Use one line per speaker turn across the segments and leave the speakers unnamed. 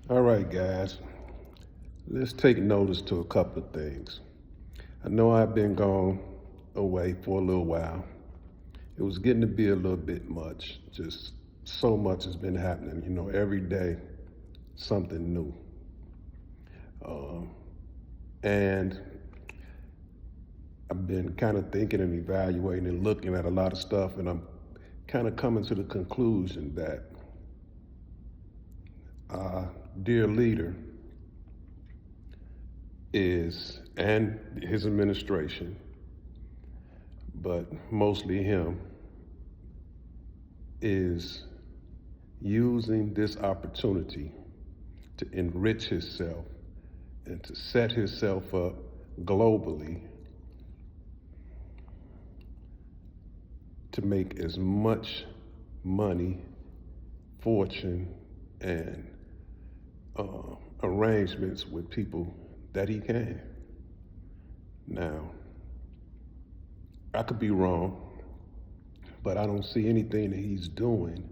All right, guys, let's take notice to a couple of things. I know I've been gone away for a little while. It was getting to be a little bit much. Just so much has been happening. Every day something new. And I've been kind of thinking and evaluating and looking at a lot of stuff, and I'm kind of coming to the conclusion that our dear leader and his administration, but mostly him, is using this opportunity to enrich himself and to set himself up globally to make as much money, fortune, and arrangements with people that he can. Now, I could be wrong, but I don't see anything that he's doing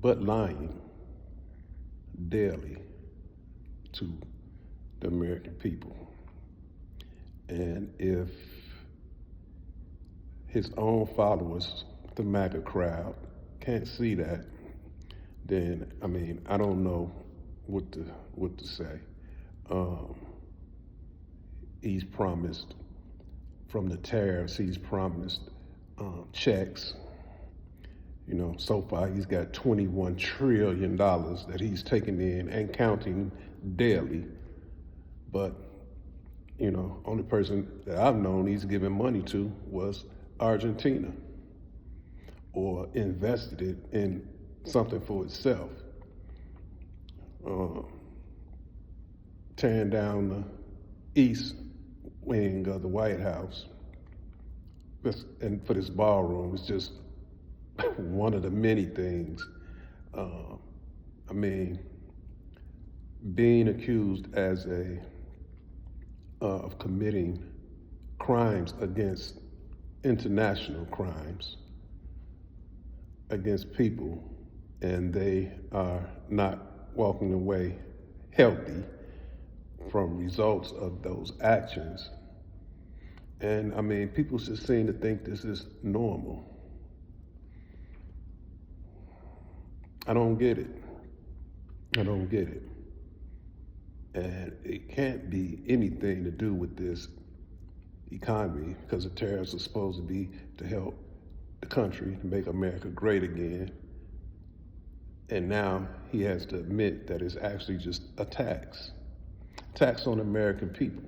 but lying daily to the American people. And if his own followers, the MAGA crowd, can't see that, then I don't know what to say. He's promised, from the tariffs, he's promised checks. So far he's got $21 trillion that he's taking in and counting daily. But, only person that I've known he's given money to was Argentina, or invested it in something for itself. Tearing down the east wing of the White House, and for this ballroom, is just one of the many things. Being accused as of committing crimes against international crimes against people, and they are not walking away healthy from results of those actions. And people just seem to think this is normal. I don't get it. And it can't be anything to do with this economy, because the tariffs are supposed to be to help the country, to make America great again. And now he has to admit that it's actually just a tax on American people.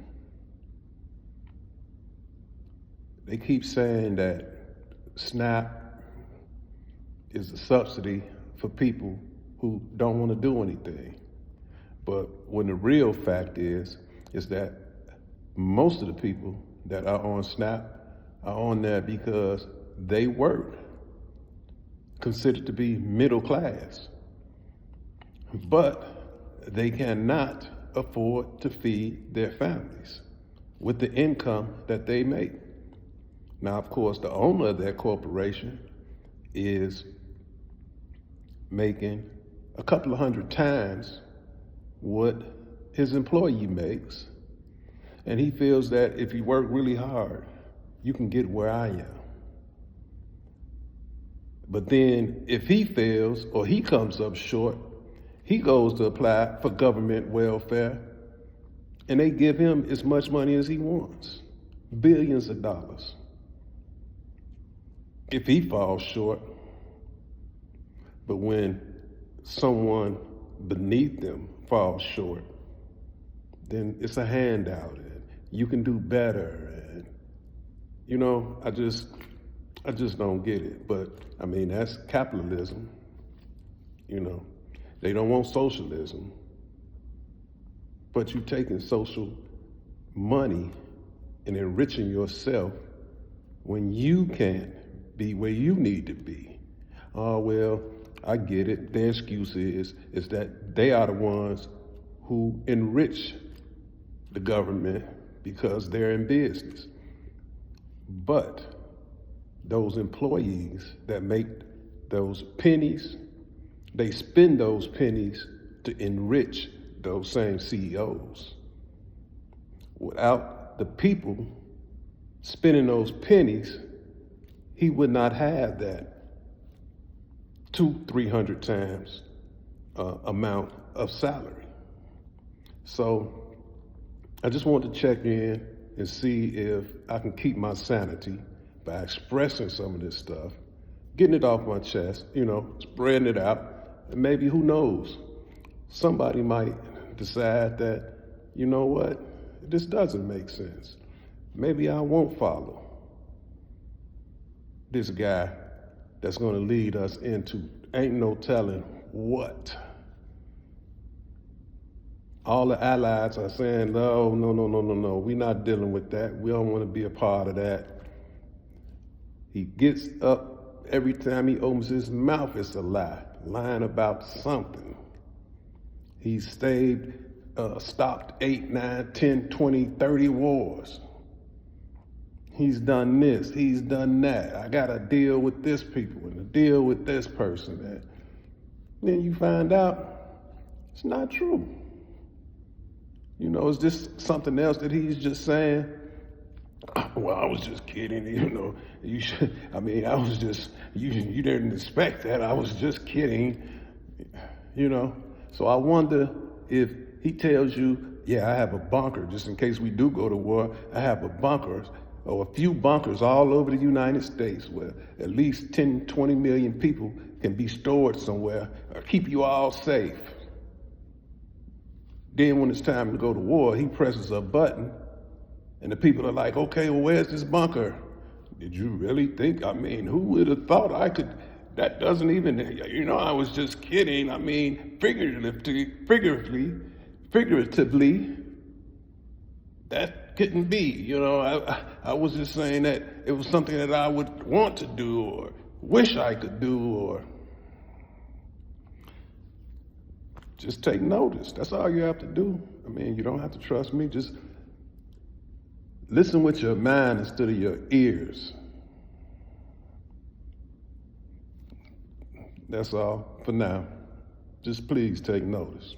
They keep saying that SNAP is a subsidy for people who don't want to do anything. But when the real fact is that most of the people that are on SNAP are on there because they work, considered to be middle class, but they cannot afford to feed their families with the income that they make. Now, of course, the owner of that corporation is making a couple of hundred times what his employee makes. And he feels that if you work really hard, you can get where I am. But then if he fails or he comes up short, he goes to apply for government welfare, and they give him as much money as he wants, billions of dollars. If he falls short, but when someone beneath them falls short, then it's a handout, and you can do better. And I just don't get it. But that's capitalism. They don't want socialism, but you're taking social money and enriching yourself when you can't be where you need to be. Oh, well, I get it. Their excuse is that they are the ones who enrich the government because they're in business. But those employees that make those pennies, they spend those pennies to enrich those same CEOs. Without the people spending those pennies, he would not have that 200-300 times amount of salary. So I just wanted to check in and see if I can keep my sanity by expressing some of this stuff, getting it off my chest, spreading it out, and maybe, who knows, somebody might decide that, you know what, this doesn't make sense. Maybe I won't follow this guy that's going to lead us into ain't no telling what. All the allies are saying, no, we're not dealing with that. We don't want to be a part of that. He gets up every time he opens his mouth, it's a lie, lying about something. He's stopped 8, 9, 10, 20, 30 wars. He's done this, he's done that. I got to deal with this people and to deal with this person. And then you find out it's not true. It's just something else that he's just saying. Well, I was just kidding, you should, I was just, you didn't expect that. I was just kidding, So I wonder if he tells you, yeah, I have a bunker, just in case we do go to war, I have a bunker, or a few bunkers all over the United States where at least 10, 20 million people can be stored somewhere or keep you all safe. Then when it's time to go to war, he presses a button and the people are like, okay, well, where's this bunker? Did you really think? Who would have thought I could? That doesn't even, I was just kidding. Figuratively, that couldn't be. I was just saying that it was something that I would want to do or wish I could do, or just take notice. That's all you have to do. You don't have to trust me. Just listen with your mind instead of your ears. That's all for now. Just please take notice.